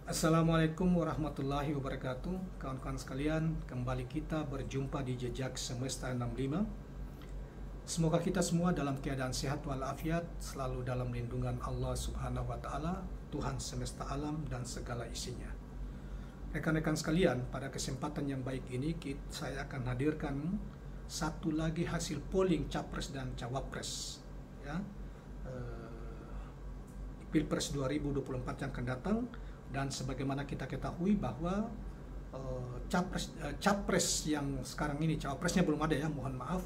Assalamualaikum warahmatullahi wabarakatuh. Kawan-kawan sekalian, kembali kita berjumpa di Jejak Semesta 65. Semoga kita semua dalam keadaan sehat walafiat, selalu dalam lindungan Allah Subhanahu wa taala, Tuhan semesta alam dan segala isinya. Rekan-rekan sekalian, pada kesempatan yang baik ini saya akan hadirkan satu lagi hasil polling Capres dan Cawapres ya. Pilpres 2024 yang akan datang. Dan sebagaimana kita ketahui bahwa capres yang sekarang ini, cawapresnya belum ada ya, mohon maaf,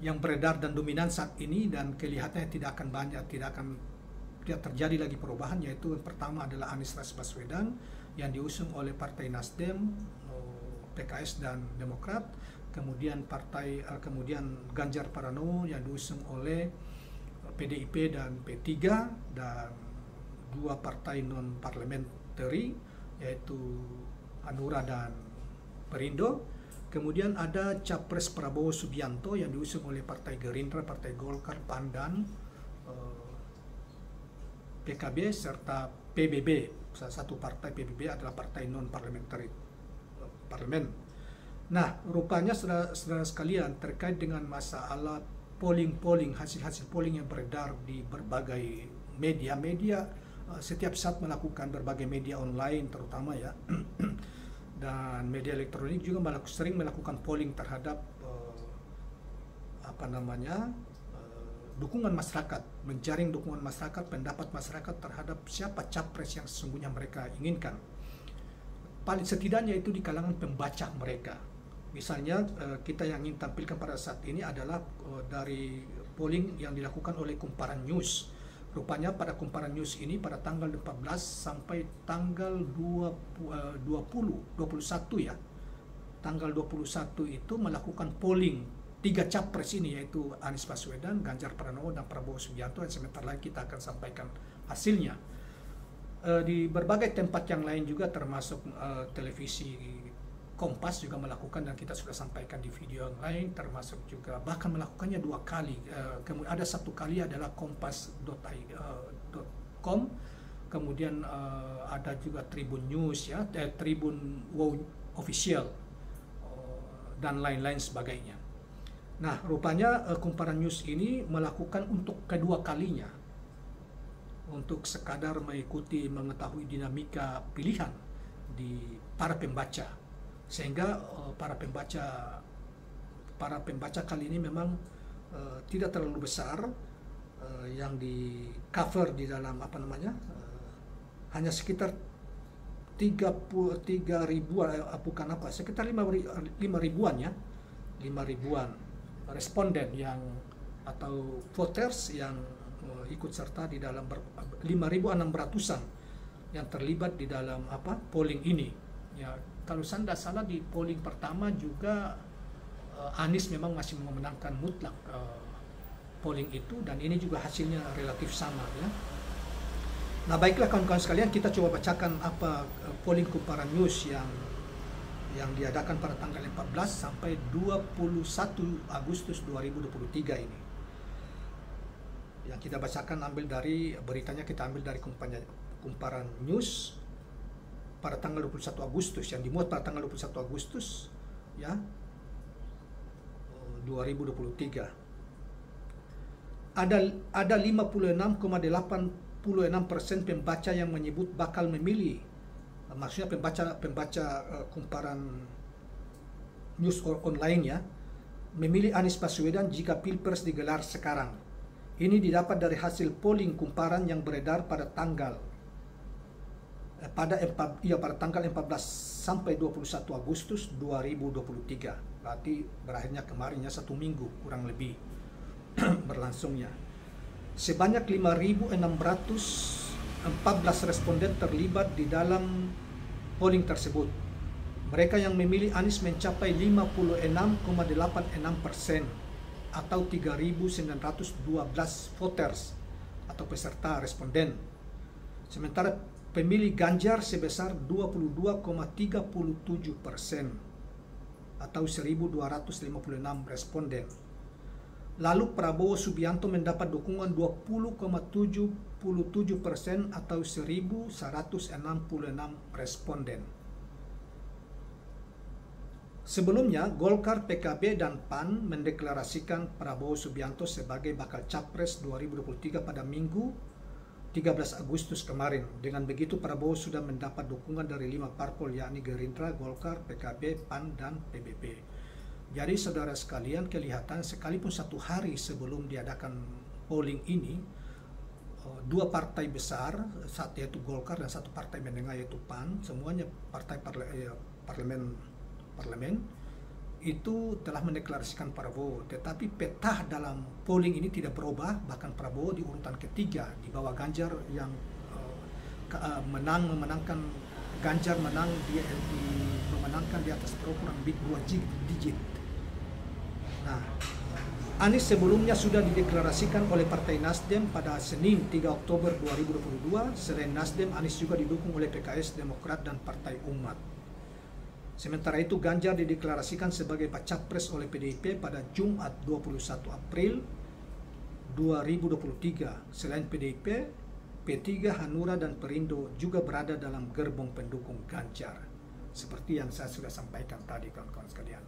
yang beredar dan dominan saat ini dan kelihatannya tidak terjadi lagi perubahan, yaitu yang pertama adalah Anies Baswedan yang diusung oleh Partai Nasdem, PKS dan Demokrat, kemudian Ganjar Pranowo yang diusung oleh PDIP dan P3 dan dua partai non parliamentary yaitu Hanura dan Perindo. Kemudian ada Capres Prabowo Subianto yang diusung oleh Partai Gerindra, Partai Golkar, PAN dan PKB serta PBB. Salah satu partai PBB adalah partai non parliamentary parlemen. Nah, rupanya saudara sekalian, terkait dengan masalah polling hasil polling yang beredar di berbagai media setiap saat melakukan berbagai media online terutama ya dan media elektronik juga sering melakukan polling terhadap dukungan masyarakat, menjaring dukungan masyarakat, pendapat masyarakat terhadap siapa capres yang sesungguhnya mereka inginkan. Paling setidaknya itu di kalangan pembaca mereka. Misalnya kita yang ingin tampilkan pada saat ini adalah dari polling yang dilakukan oleh Kumparan News. Rupanya pada Kumparan News ini pada tanggal 14 sampai tanggal 21 ya. Tanggal 21 itu melakukan polling tiga capres ini, yaitu Anies Baswedan, Ganjar Pranowo dan Prabowo Subianto, yang sebentar lagi kita akan sampaikan hasilnya. Di berbagai tempat yang lain juga termasuk televisi Kompas juga melakukan, dan kita sudah sampaikan di video yang lain, termasuk juga bahkan melakukannya dua kali. Kemudian ada satu kali adalah kompas.com, kemudian ada juga Tribun News ya, Tribun Wow Official dan lain-lain sebagainya. Nah, rupanya Kumparan News ini melakukan untuk kedua kalinya untuk sekadar mengetahui dinamika pilihan di para pembaca. Sehingga para pembaca kali ini memang tidak terlalu besar yang di cover di dalam hanya sekitar 33 ribuan, sekitar 5 ribuan ya, 5 ribuan responden yang atau voters yang ikut serta di dalam 5.600-an yang terlibat di dalam polling ini ya. Kalau saya tidak salah di polling pertama juga Anies memang masih memenangkan mutlak polling itu, dan ini juga hasilnya relatif sama ya. Nah, baiklah kawan-kawan sekalian, kita coba bacakan apa polling Kumparan News yang diadakan pada tanggal 14 sampai 21 Agustus 2023 ini. Yang kita bacakan beritanya kita ambil dari Kumparan News pada tanggal 21 Agustus, yang dimuat pada tanggal 21 Agustus ya 2023. Ada 56,86% pembaca yang menyebut bakal memilih, maksudnya pembaca Kumparan News online ya, memilih Anies Baswedan jika Pilpres digelar sekarang. Ini didapat dari hasil polling Kumparan yang beredar pada tanggal 14 sampai 21 Agustus 2023. Berarti berakhirnya kemarin ya, 1 minggu kurang lebih berlangsungnya. Sebanyak 5.614 responden terlibat di dalam polling tersebut. Mereka yang memilih Anies mencapai 56,86% atau 3.912 voters atau peserta responden. Sementara pemilih Ganjar sebesar 22,37% atau 1.256 responden. Lalu Prabowo Subianto mendapat dukungan 20,77% atau 1.166 responden. Sebelumnya, Golkar, PKB, dan PAN mendeklarasikan Prabowo Subianto sebagai bakal capres 2023 pada Minggu 13 Agustus kemarin. Dengan begitu, Prabowo sudah mendapat dukungan dari 5 parpol, yakni Gerindra, Golkar, PKB, PAN, dan PBB. Jadi saudara sekalian, kelihatan sekalipun satu hari sebelum diadakan polling ini, dua partai besar, satu yaitu Golkar dan satu partai menengah yaitu PAN, semuanya partai parlemen itu telah mendeklarasikan Prabowo. Tetapi peta dalam polling ini tidak berubah, bahkan Prabowo di urutan ketiga di bawah Ganjar yang memenangkan Ganjar memenangkan di atas kurang lebih 2 digit. Nah, Anies sebelumnya sudah dideklarasikan oleh Partai Nasdem pada Senin 3 Oktober 2022. Selain Nasdem, Anies juga didukung oleh PKS, Demokrat, dan Partai Umat. Sementara itu, Ganjar dideklarasikan sebagai capres oleh PDIP pada Jumat 21 April 2023. Selain PDIP, P3, Hanura, dan Perindo juga berada dalam gerbong pendukung Ganjar. Seperti yang saya sudah sampaikan tadi, kawan-kawan sekalian.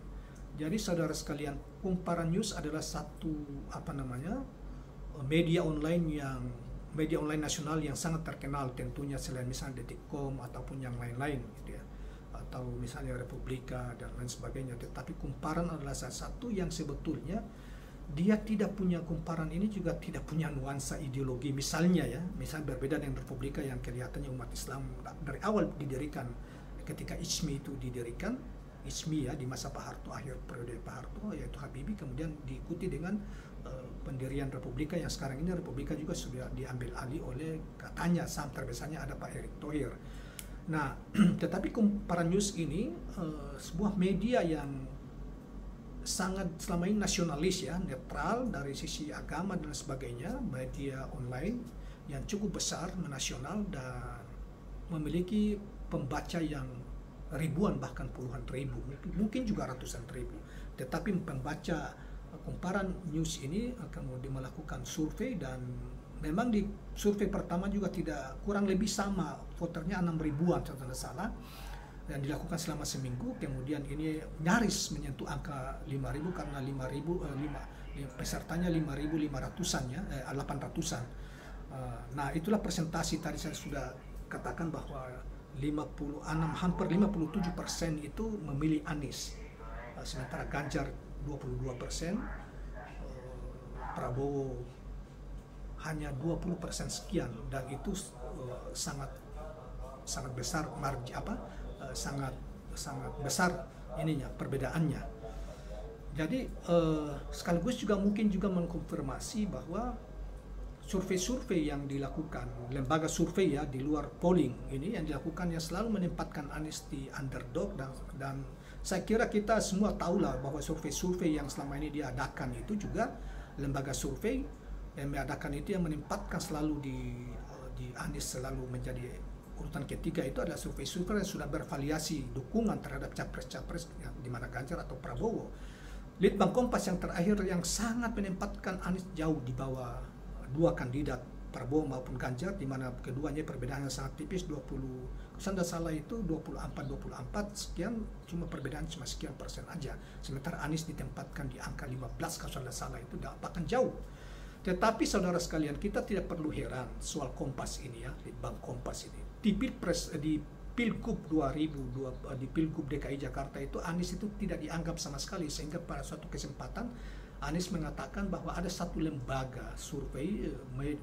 Jadi saudara sekalian, Kumparan News adalah satu media online nasional yang sangat terkenal tentunya, selain misalnya Detikcom ataupun yang lain-lain gitu ya, atau misalnya Republika dan lain sebagainya. Tetapi Kumparan adalah salah satu yang sebetulnya dia tidak punya, Kumparan ini juga tidak punya nuansa ideologi. Misalnya berbeda dengan Republika yang kelihatannya umat Islam dari awal didirikan, ketika ISMI itu didirikan, ISMI di masa Pak Harto, akhir periode Pak Harto yaitu Habibie, kemudian diikuti dengan pendirian Republika yang sekarang ini. Republika juga sudah diambil alih oleh, katanya saham terbesarnya ada Pak Erick Thohir. Nah, tetapi Kumparan News ini sebuah media yang sangat selama ini nasionalis ya, netral dari sisi agama dan sebagainya, media online yang cukup besar, nasional, dan memiliki pembaca yang ribuan bahkan puluhan ribu, mungkin juga ratusan ribu. Tetapi pembaca Kumparan News ini kemudian melakukan survei, dan memang di survei pertama juga tidak kurang lebih sama, voternya 6 ribuan kalau tidak salah, dan dilakukan selama seminggu. Kemudian ini nyaris menyentuh angka 5.000 karena 5.000 pesertanya 5.500-an ya, 800-an. Nah, itulah presentasi tadi saya sudah katakan bahwa 56, hampir 57% itu memilih Anies, sementara Ganjar 22%, Prabowo hanya 20% sekian, dan itu sangat besar sangat besar ininya perbedaannya. Jadi sekaligus juga mungkin juga mengkonfirmasi bahwa survei-survei yang dilakukan lembaga survei ya di luar polling ini yang dilakukan, yang selalu menempatkan Anies di underdog, dan saya kira kita semua tahulah bahwa survei-survei yang selama ini diadakan itu juga lembaga survei yang mengadakan itu yang menempatkan selalu di Anies selalu menjadi urutan ketiga. Itu adalah survei-survei yang sudah bervariasi dukungan terhadap capres-capres di mana Ganjar atau Prabowo. Litbang Kompas yang terakhir yang sangat menempatkan Anies jauh di bawah dua kandidat Prabowo maupun Ganjar, di mana keduanya perbedaannya sangat tipis, 20 kalau tidak salah itu 24 sekian, cuma perbedaan cuma sekian persen aja. Sementara Anies ditempatkan di angka 15 kalau tidak salah, itu bahkan jauh. Tetapi saudara sekalian, kita tidak perlu heran soal Kompas ini ya, Litbang Kompas ini. Di Pilgub 2002, di Pilgub DKI Jakarta itu Anies itu tidak dianggap sama sekali, sehingga pada suatu kesempatan Anies mengatakan bahwa ada satu lembaga survei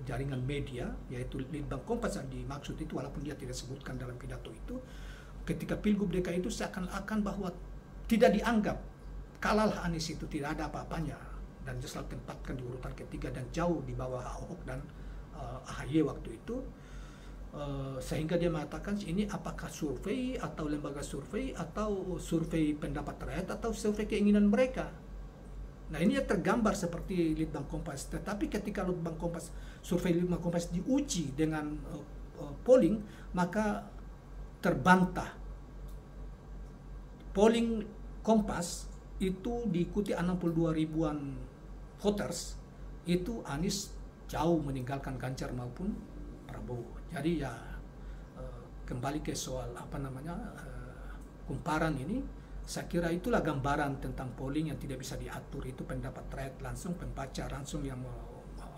jaringan media, yaitu Litbang Kompas yang dimaksud itu, walaupun dia tidak sebutkan dalam pidato itu, ketika Pilgub DKI itu seakan-akan bahwa tidak dianggap, kalahlah Anies itu, tidak ada apa-apanya, dan dia selalu tempatkan di urutan ketiga dan jauh di bawah Ahok dan AHY waktu itu. Sehingga dia mengatakan ini apakah survei atau lembaga survei atau survei pendapat rakyat atau survei keinginan mereka. Nah, ini tergambar seperti Litbang Kompas. Tetapi ketika survei Litbang Kompas diuji dengan polling, maka terbantah. Polling Kompas itu diikuti 62 ribuan voters itu Anies jauh meninggalkan Ganjar maupun Prabowo. Jadi ya kembali ke soal kumparan ini, saya kira itulah gambaran tentang polling yang tidak bisa diatur. Itu pendapat rakyat langsung, pembaca langsung yang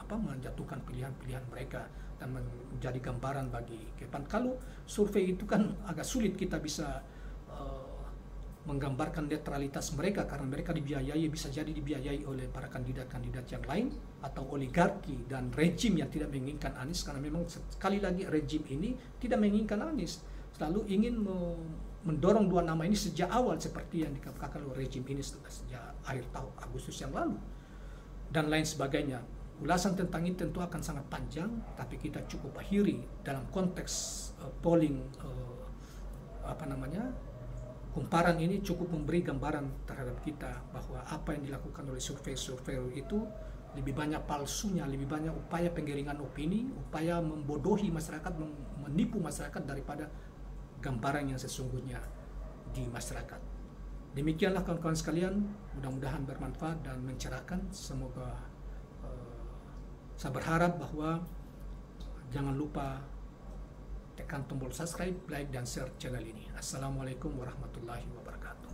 menjatuhkan pilihan-pilihan mereka dan menjadi gambaran bagi depan. Kalau survei itu kan agak sulit kita bisa menggambarkan netralitas mereka, karena mereka dibiayai, bisa jadi dibiayai oleh para kandidat-kandidat yang lain atau oligarki dan rejim yang tidak menginginkan Anies, karena memang sekali lagi rejim ini tidak menginginkan Anies, selalu ingin mendorong dua nama ini sejak awal seperti yang dikatakan oleh rejim ini sejak akhir tahun Agustus yang lalu dan lain sebagainya. Ulasan tentang ini tentu akan sangat panjang, tapi kita cukup akhiri dalam konteks polling kumparan ini cukup memberi gambaran terhadap kita bahwa apa yang dilakukan oleh survei-survei itu lebih banyak palsunya, lebih banyak upaya penggiringan opini, upaya membodohi masyarakat, menipu masyarakat daripada gambaran yang sesungguhnya di masyarakat. Demikianlah kawan-kawan sekalian, mudah-mudahan bermanfaat dan mencerahkan. Semoga saya berharap bahwa jangan lupa tekan tombol subscribe, like, dan share channel ini. Assalamualaikum warahmatullahi wabarakatuh.